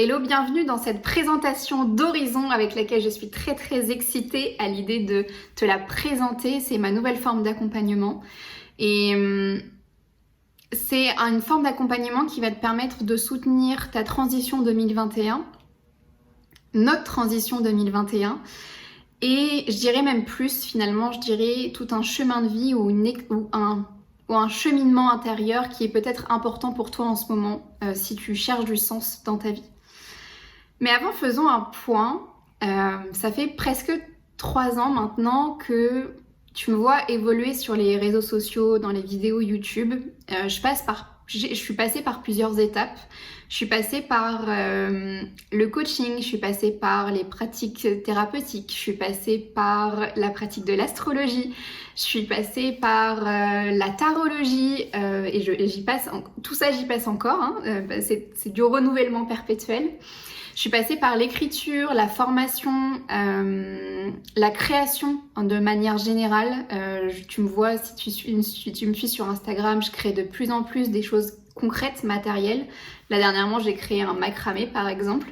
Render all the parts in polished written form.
Hello, bienvenue dans cette présentation d'Horizon avec laquelle je suis très excitée à l'idée de te la présenter. C'est ma nouvelle forme d'accompagnement et c'est une forme d'accompagnement qui va te permettre de soutenir ta transition 2021, notre transition 2021 et je dirais même plus finalement, je dirais tout un chemin de vie ou un cheminement intérieur qui est peut-être important pour toi en ce moment si tu cherches du sens dans ta vie. Mais avant, faisons un point. Ça fait presque 3 ans maintenant que tu me vois évoluer sur les réseaux sociaux, dans les vidéos YouTube. Je suis passée par plusieurs étapes. Je suis passée par le coaching, je suis passée par les pratiques thérapeutiques, je suis passée par la pratique de l'astrologie, je suis passée par la tarologie j'y passe, tout ça j'y passe encore, hein, c'est du renouvellement perpétuel. Je suis passée par l'écriture, la formation, la création de manière générale. Tu me vois, si tu me suis sur Instagram, je crée de plus en plus des choses concrètes, matérielles. Là, dernièrement, j'ai créé un macramé, par exemple.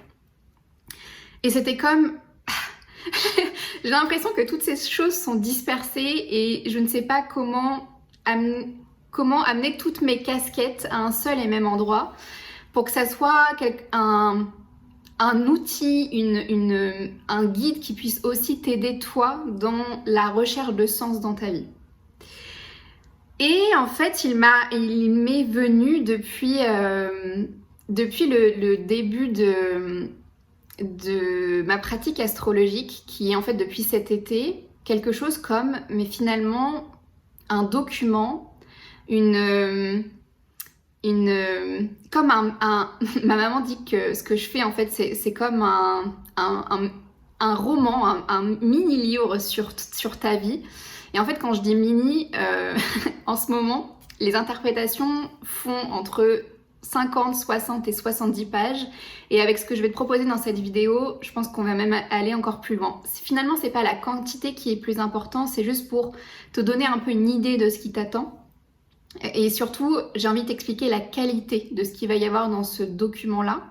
Et c'était comme... J'ai l'impression que toutes ces choses sont dispersées et je ne sais pas comment amener toutes mes casquettes à un seul et même endroit pour que ça soit un outil, un guide qui puisse aussi t'aider toi dans la recherche de sens dans ta vie. Et en fait, il m'est venu depuis le début de ma pratique astrologique, qui est en fait depuis cet été, quelque chose comme, mais finalement, un document, comme ma maman dit que ce que je fais en fait c'est comme un roman, un mini-livre sur ta vie. Et en fait quand je dis mini, en ce moment les interprétations font entre 50, 60 et 70 pages. Et avec ce que je vais te proposer dans cette vidéo, je pense qu'on va même aller encore plus loin. Finalement, c'est pas la quantité qui est plus importante, c'est juste pour te donner un peu une idée de ce qui t'attend. Et surtout, j'ai envie de t'expliquer la qualité de ce qu'il va y avoir dans ce document-là,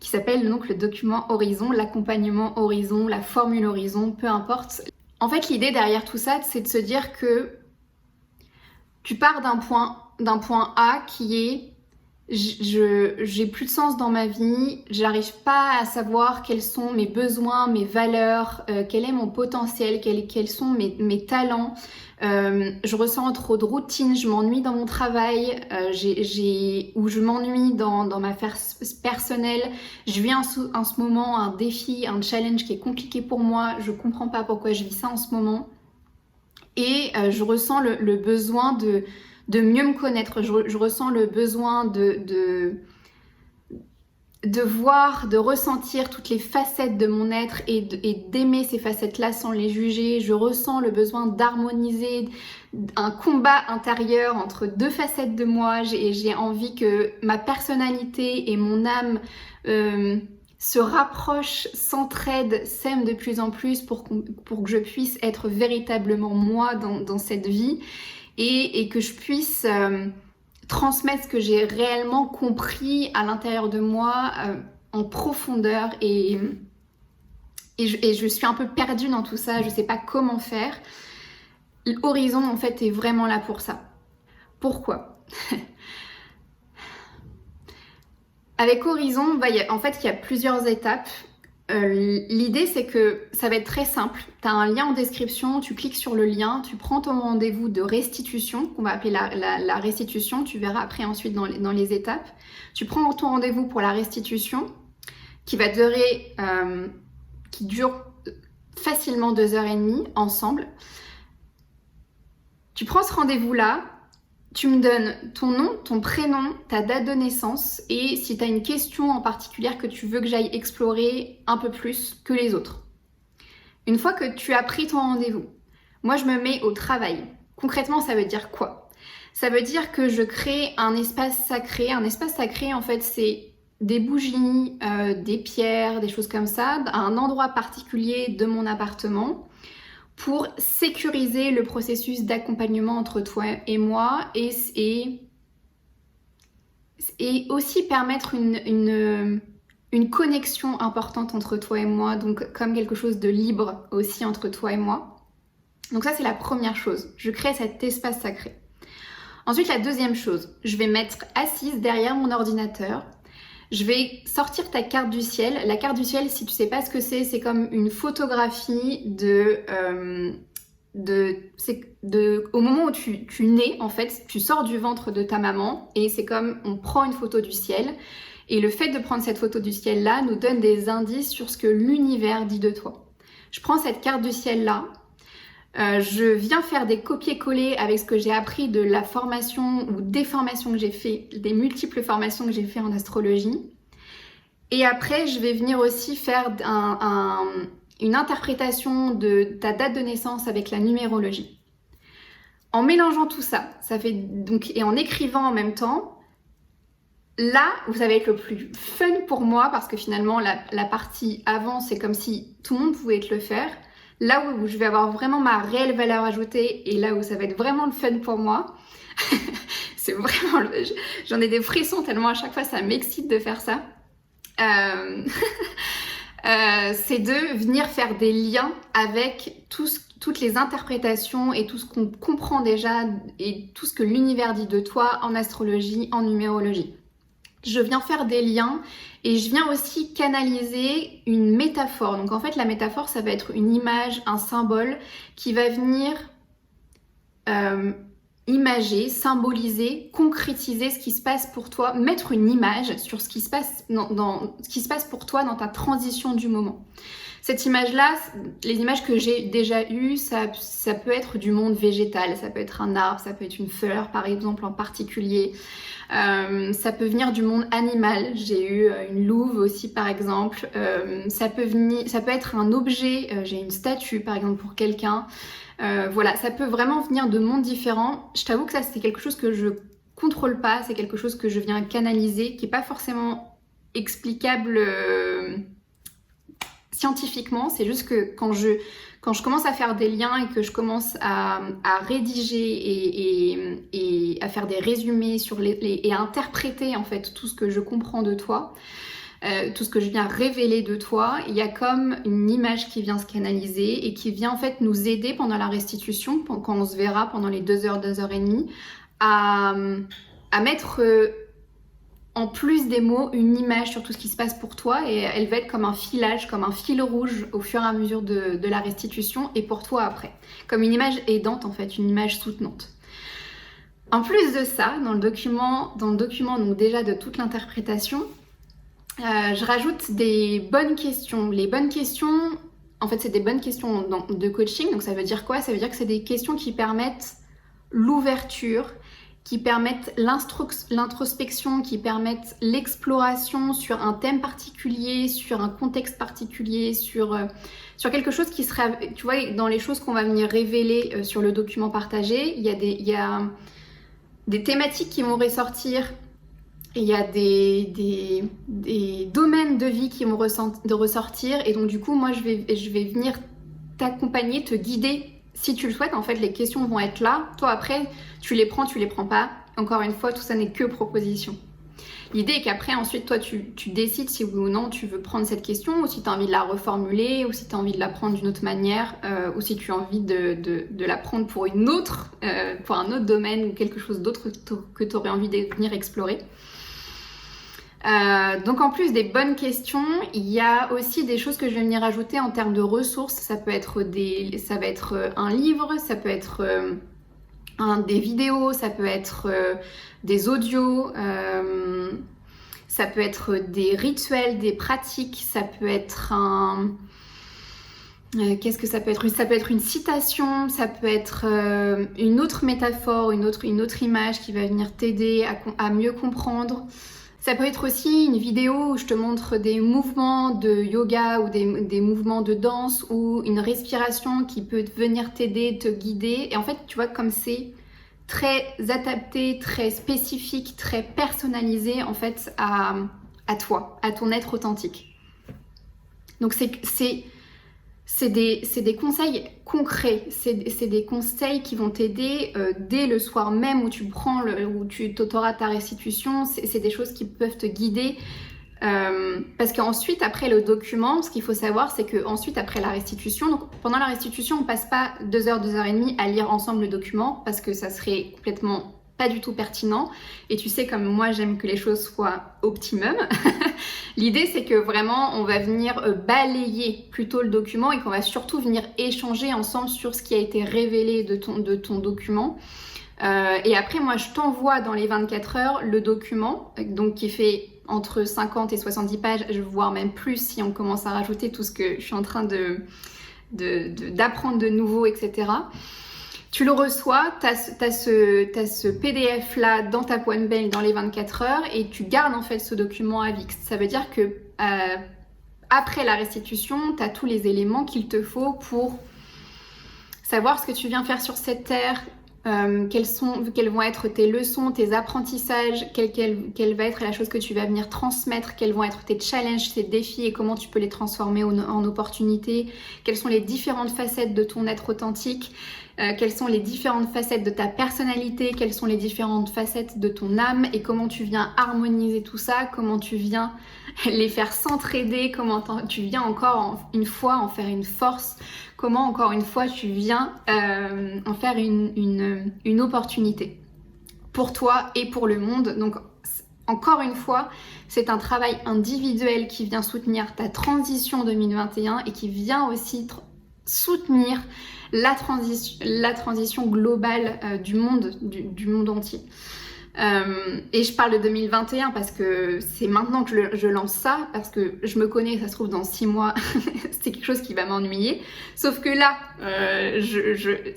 qui s'appelle donc le document Horizon, l'accompagnement Horizon, la formule Horizon, peu importe. En fait, l'idée derrière tout ça, c'est de se dire que tu pars d'un point A qui est j'ai plus de sens dans ma vie, j'arrive pas à savoir quels sont mes besoins, mes valeurs, quel est mon potentiel, quels sont mes talents. Je ressens trop de routine, je m'ennuie dans mon travail, ou je m'ennuie dans ma sphère personnelle. Je vis en ce moment un défi, un challenge qui est compliqué pour moi, je comprends pas pourquoi je vis ça en ce moment. Et je ressens le besoin de mieux me connaître, je ressens le besoin de voir, de ressentir toutes les facettes de mon être et d'aimer ces facettes-là sans les juger. Je ressens le besoin d'harmoniser un combat intérieur entre deux facettes de moi. J'ai envie que ma personnalité et mon âme se rapprochent, s'entraident, s'aiment de plus en plus pour que je puisse être véritablement moi dans cette vie et que je puisse transmettre ce que j'ai réellement compris à l'intérieur de moi en profondeur et je suis un peu perdue dans tout ça, je sais pas comment faire. L'horizon en fait est vraiment là pour ça. Pourquoi? Avec Horizon, en fait il y a plusieurs étapes. L'idée c'est que ça va être très simple, tu as un lien en description, tu cliques sur le lien, tu prends ton rendez-vous de restitution, qu'on va appeler la restitution, tu verras après ensuite dans les étapes. Tu prends ton rendez-vous pour la restitution qui dure facilement 2h30 ensemble. Tu prends ce rendez-vous-là, tu me donnes ton nom, ton prénom, ta date de naissance et si tu as une question en particulier que tu veux que j'aille explorer un peu plus que les autres. Une fois que tu as pris ton rendez-vous, moi je me mets au travail. Concrètement, ça veut dire quoi? Ça veut dire que je crée un espace sacré. Un espace sacré, en fait, c'est des bougies, des pierres, des choses comme ça, à un endroit particulier de mon appartement pour sécuriser le processus d'accompagnement entre toi et moi et aussi permettre une une connexion importante entre toi et moi, donc comme quelque chose de libre aussi entre toi et moi. Donc ça, c'est la première chose. Je crée cet espace sacré. Ensuite, la deuxième chose, je vais mettre assise derrière mon ordinateur. Je vais sortir ta carte du ciel. La carte du ciel, si tu sais pas ce que c'est comme une photographie au moment où tu nais, en fait, tu sors du ventre de ta maman et c'est comme on prend une photo du ciel. Et le fait de prendre cette photo du ciel-là nous donne des indices sur ce que l'univers dit de toi. Je prends cette carte du ciel-là, je viens faire des copier-coller avec ce que j'ai appris de la formation ou des formations que j'ai fait, des multiples formations que j'ai fait en astrologie. Et après, je vais venir aussi faire une interprétation de ta date de naissance avec la numérologie. En mélangeant tout ça, ça fait donc, et en écrivant en même temps, là où ça va être le plus fun pour moi, parce que finalement la partie avant, c'est comme si tout le monde pouvait te le faire. Là où je vais avoir vraiment ma réelle valeur ajoutée et là où ça va être vraiment le fun pour moi, c'est vraiment, j'en ai des frissons tellement à chaque fois ça m'excite de faire ça. C'est de venir faire des liens avec toutes les interprétations et tout ce qu'on comprend déjà et tout ce que l'univers dit de toi en astrologie, en numérologie. Je viens faire des liens et je viens aussi canaliser une métaphore. Donc en fait, la métaphore, ça va être une image, un symbole qui va venir imager, symboliser, concrétiser ce qui se passe pour toi, mettre une image sur ce qui se passe, ce qui se passe pour toi dans ta transition du moment. Cette image-là, les images que j'ai déjà eues, ça peut être du monde végétal, ça peut être un arbre, ça peut être une fleur par exemple en particulier. Ça peut venir du monde animal, j'ai eu une louve aussi par exemple, ça peut être un objet, j'ai une statue par exemple pour quelqu'un, voilà, ça peut vraiment venir de mondes différents. Je t'avoue que ça c'est quelque chose que je contrôle pas, c'est quelque chose que je viens canaliser, qui n'est pas forcément explicable scientifiquement, c'est juste que quand je commence à faire des liens et que je commence à rédiger et à faire des résumés sur et à interpréter en fait tout ce que je comprends de toi, tout ce que je viens révéler de toi, il y a comme une image qui vient se canaliser et qui vient en fait nous aider pendant la restitution, quand on se verra pendant les 2 heures, 2 heures et demie, à mettre en plus des mots, une image sur tout ce qui se passe pour toi et elle va être comme un filage, comme un fil rouge au fur et à mesure de la restitution et pour toi après. Comme une image aidante en fait, une image soutenante. En plus de ça, dans le document donc déjà de toute l'interprétation, je rajoute des bonnes questions. Les bonnes questions, en fait c'est des bonnes questions de coaching, donc ça veut dire quoi? Ça veut dire que c'est des questions qui permettent l'ouverture, qui permettent l'introspection, qui permettent l'exploration sur un thème particulier, sur un contexte particulier, sur quelque chose qui sera, tu vois, dans les choses qu'on va venir révéler sur le document partagé, il y a des thématiques qui vont ressortir, et il y a des domaines de vie qui vont ressortir, et donc du coup, moi, je vais venir t'accompagner, te guider. Si tu le souhaites, en fait, les questions vont être là. Toi, après, tu les prends pas. Encore une fois, tout ça n'est que proposition. L'idée est qu'après, ensuite, toi, tu décides si oui ou non tu veux prendre cette question, ou si tu as envie de la reformuler, ou si tu as envie de la prendre d'une autre manière, ou si tu as envie de la prendre pour un autre domaine, ou quelque chose d'autre que tu aurais envie de venir explorer. Donc en plus des bonnes questions, il y a aussi des choses que je vais venir ajouter en termes de ressources. Ça va être un livre, ça peut être des vidéos, ça peut être des audios, ça peut être des rituels, des pratiques, ça peut être qu'est-ce que ça peut être? Ça peut être une citation, ça peut être une autre métaphore, une autre image qui va venir t'aider à mieux comprendre. Ça peut être aussi une vidéo où je te montre des mouvements de yoga ou des mouvements de danse ou une respiration qui peut venir t'aider, te guider. Et en fait, tu vois, comme c'est très adapté, très spécifique, très personnalisé en fait à toi, à ton être authentique. Donc c'est des conseils concrets, c'est des conseils qui vont t'aider dès le soir même où tu t'auras ta restitution. C'est des choses qui peuvent te guider Parce qu'ensuite, après le document, ce qu'il faut savoir, c'est qu'ensuite, après la restitution, donc pendant la restitution, on passe pas 2 heures, 2 heures et demie à lire ensemble le document parce que ça serait complètement pas du tout pertinent. Et tu sais, comme moi, j'aime que les choses soient optimum. L'idée, c'est que vraiment, on va venir balayer plutôt le document et qu'on va surtout venir échanger ensemble sur ce qui a été révélé de ton document. Et après, moi, je t'envoie dans les 24 heures le document, donc qui fait entre 50 et 70 pages, voire même plus si on commence à rajouter tout ce que je suis en train d'apprendre de nouveau, etc. Tu le reçois, tu as ce PDF là dans ta pointe mail dans les 24 heures et tu gardes en fait ce document à vie. Ça veut dire que après la restitution, tu as tous les éléments qu'il te faut pour savoir ce que tu viens faire sur cette terre, quelles vont être tes leçons, tes apprentissages, quelle va être la chose que tu vas venir transmettre, quels vont être tes challenges, tes défis et comment tu peux les transformer en opportunités, quelles sont les différentes facettes de ton être authentique, quelles sont les différentes facettes de ta personnalité, quelles sont les différentes facettes de ton âme et comment tu viens harmoniser tout ça, comment tu viens les faire s'entraider, comment tu viens encore une fois en faire une force, comment encore une fois tu viens en faire une opportunité pour toi et pour le monde. Donc encore une fois, c'est un travail individuel qui vient soutenir ta transition 2021 et qui vient aussi soutenir la transition globale du monde entier. Et je parle de 2021 parce que c'est maintenant que je lance ça, parce que je me connais, ça se trouve dans 6 mois, c'est quelque chose qui va m'ennuyer. Sauf que là,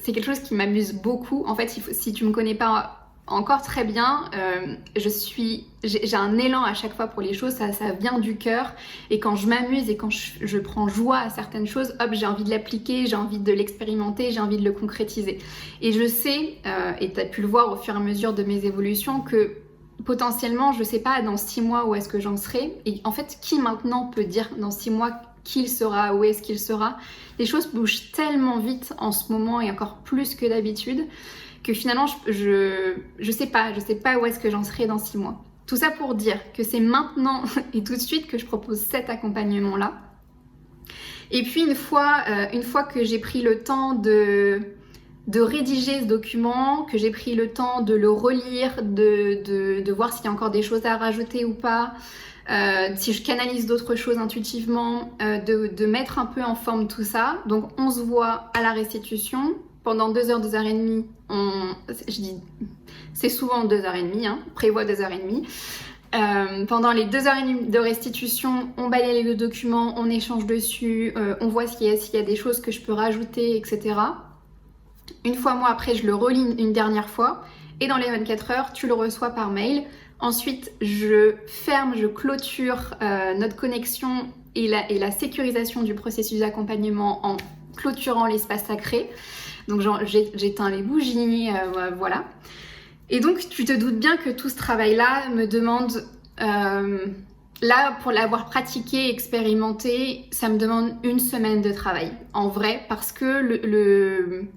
c'est quelque chose qui m'amuse beaucoup. En fait, si tu me connais pas encore très bien, j'ai un élan à chaque fois pour les choses, ça vient du cœur. Et quand je m'amuse et quand je prends joie à certaines choses, hop, j'ai envie de l'appliquer, j'ai envie de l'expérimenter, j'ai envie de le concrétiser. Et je sais, et tu as pu le voir au fur et à mesure de mes évolutions, que potentiellement, je sais pas dans 6 mois où est-ce que j'en serai. Et en fait, qui maintenant peut dire dans 6 mois qui il sera, où est-ce qu'il sera? Les choses bougent tellement vite en ce moment et encore plus que d'habitude, que finalement, je sais pas où est-ce que j'en serai dans 6 mois. Tout ça pour dire que c'est maintenant et tout de suite que je propose cet accompagnement-là. Et puis une fois que j'ai pris le temps de rédiger ce document, que j'ai pris le temps de le relire, de voir s'il y a encore des choses à rajouter ou pas, si je canalise d'autres choses intuitivement, de mettre un peu en forme tout ça. Donc on se voit à la restitution. Pendant 2 heures, 2 heures et demie, c'est souvent 2 heures et demie, hein, prévoit 2 heures et demie. Pendant les 2 heures et demie de restitution, on balaye les documents, on échange dessus, on voit s'il y a des choses que je peux rajouter, etc. Une fois, moi, après, je le relis une dernière fois. Et dans les 24 heures, tu le reçois par mail. Ensuite, je clôture notre connexion et la sécurisation du processus d'accompagnement en clôturant l'espace sacré. Donc j'éteins les bougies, voilà. Et donc tu te doutes bien que tout ce travail-là me demande, là pour l'avoir pratiqué, expérimenté, ça me demande 1 semaine de travail, en vrai, parce que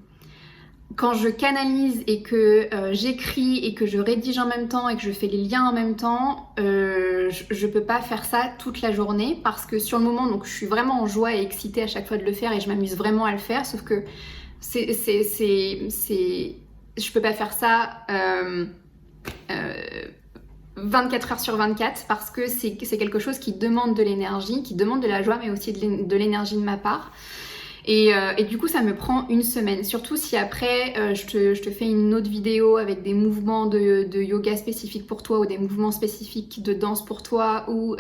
quand je canalise et que j'écris et que je rédige en même temps et que je fais les liens en même temps, je peux pas faire ça toute la journée parce que sur le moment, donc je suis vraiment en joie et excitée à chaque fois de le faire et je m'amuse vraiment à le faire, sauf que je peux pas faire ça 24 heures sur 24 parce que c'est quelque chose qui demande de l'énergie, qui demande de la joie mais aussi de l'énergie de ma part. Et du coup ça me prend 1 semaine, surtout si après je te fais une autre vidéo avec des mouvements de yoga spécifiques pour toi ou des mouvements spécifiques de danse pour toi ou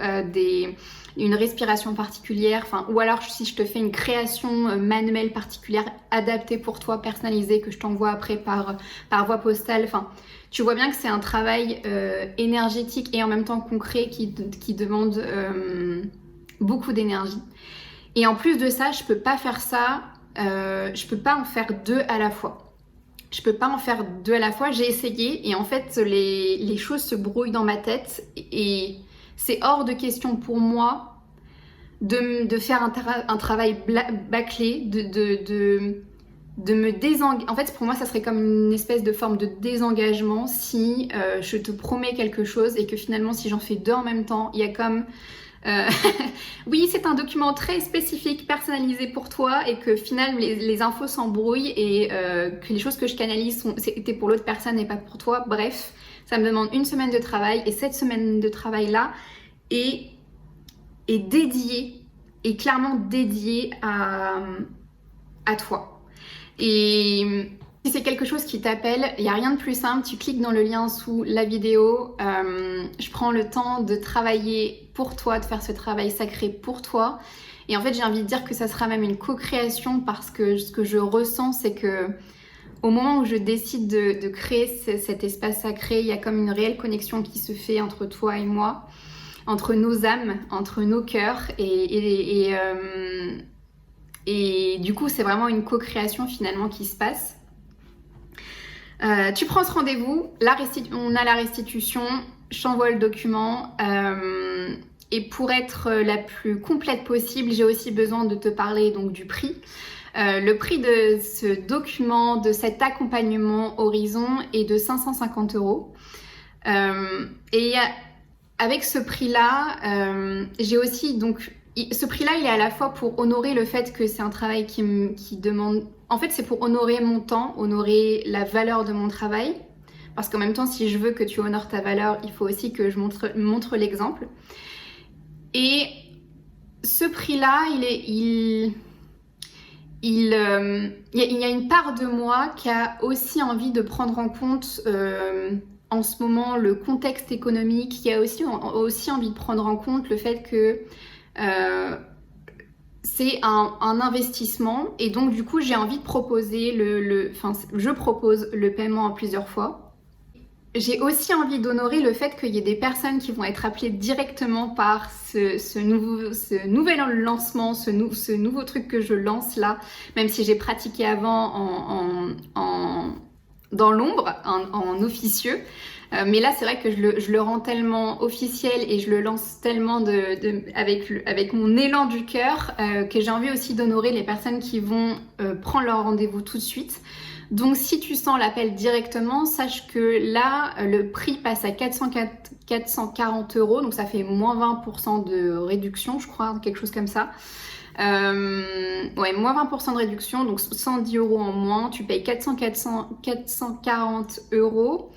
une respiration particulière, ou alors si je te fais une création manuelle particulière adaptée pour toi, personnalisée, que je t'envoie après par voie postale, tu vois bien que c'est un travail énergétique et en même temps concret qui demande beaucoup d'énergie. Et en plus de ça, je peux pas faire ça, je peux pas en faire 2 à la fois. Je peux pas en faire 2 à la fois, j'ai essayé et en fait les choses se brouillent dans ma tête et c'est hors de question pour moi de faire un travail bâclé, de me désengager. En fait, pour moi, ça serait comme une espèce de forme de désengagement si je te promets quelque chose et que finalement, si j'en fais deux en même temps, il y a comme... oui, c'est un document très spécifique, personnalisé pour toi et que finalement les infos s'embrouillent et que les choses que je canalise étaient pour l'autre personne et pas pour toi. Bref, ça me demande une semaine de travail et cette semaine de travail-là est dédiée, est clairement dédiée à toi. Et si c'est quelque chose qui t'appelle, il n'y a rien de plus simple, tu cliques dans le lien sous la vidéo, je prends le temps de travailler pour toi, de faire ce travail sacré pour toi. Et en fait, j'ai envie de dire que ça sera même une co-création parce que ce que je ressens, c'est que au moment où je décide de créer cet espace sacré, il y a comme une réelle connexion qui se fait entre toi et moi, entre nos âmes, entre nos cœurs et du coup, c'est vraiment une co-création finalement qui se passe. Tu prends ce rendez-vous, on a la restitution, je t'envoie le document et pour être la plus complète possible, j'ai aussi besoin de te parler donc du prix. Le prix de ce document, de cet accompagnement Horizon est de 550 €. Et avec ce prix-là, j'ai aussi donc... Ce prix-là, il est à la fois pour honorer le fait que c'est un travail qui demande... En fait, c'est pour honorer mon temps, honorer la valeur de mon travail. Parce qu'en même temps, si je veux que tu honores ta valeur, il faut aussi que je montre l'exemple. Et ce prix-là, il y a une part de moi qui a aussi envie de prendre en compte en ce moment le contexte économique, qui a aussi envie de prendre en compte le fait que c'est un investissement et donc du coup j'ai envie de proposer je propose le paiement en plusieurs fois. J'ai aussi envie d'honorer le fait qu'il y ait des personnes qui vont être appelées directement par ce nouvel lancement, ce nouveau truc que je lance là, même si j'ai pratiqué avant dans l'ombre, en officieux. Mais là, c'est vrai que je le rends tellement officiel et je le lance tellement avec mon élan du cœur que j'ai envie aussi d'honorer les personnes qui vont prendre leur rendez-vous tout de suite. Donc, si tu sens l'appel directement, sache que là, le prix passe à 440 €. Donc, ça fait moins 20% de réduction, je crois, quelque chose comme ça. Ouais, moins 20% de réduction, donc 110 € en moins. Tu payes 440 €.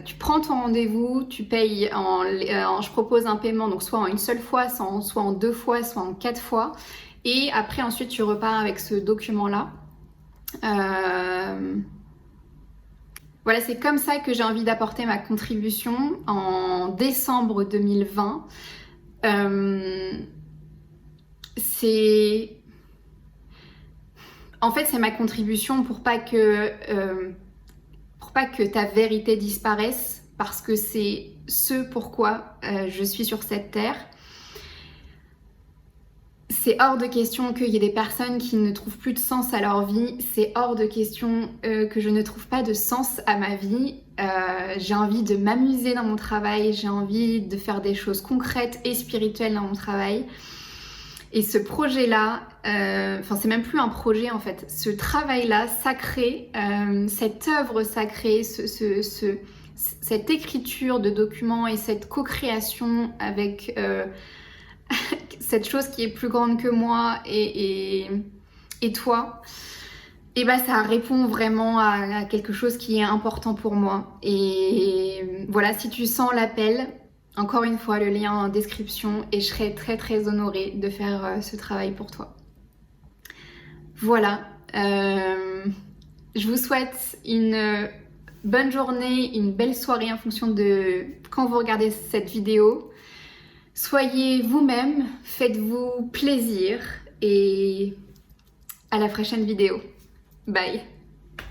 Tu prends ton rendez-vous, tu payes je propose un paiement donc soit en une seule fois, soit en deux fois, soit en 4 fois et après ensuite tu repars avec ce document là. Voilà, c'est comme ça que j'ai envie d'apporter ma contribution en décembre 2020. En fait, c'est ma contribution pour pas que ta vérité disparaisse, parce que c'est ce pourquoi je suis sur cette terre. C'est hors de question qu'il y ait des personnes qui ne trouvent plus de sens à leur vie. C'est hors de question que je ne trouve pas de sens à ma vie. J'ai envie de m'amuser dans mon travail. J'ai envie de faire des choses concrètes et spirituelles dans mon travail. Et ce projet-là, c'est même plus un projet en fait. Ce travail-là sacré, cette œuvre sacrée, cette écriture de documents et cette co-création avec... cette chose qui est plus grande que moi et toi, et bah ça répond vraiment à quelque chose qui est important pour moi. Et voilà, si tu sens l'appel, encore une fois le lien en description et je serai très très honorée de faire ce travail pour toi. Voilà, je vous souhaite une bonne journée, une belle soirée en fonction de quand vous regardez cette vidéo. Soyez vous-même, faites-vous plaisir et à la prochaine vidéo. Bye!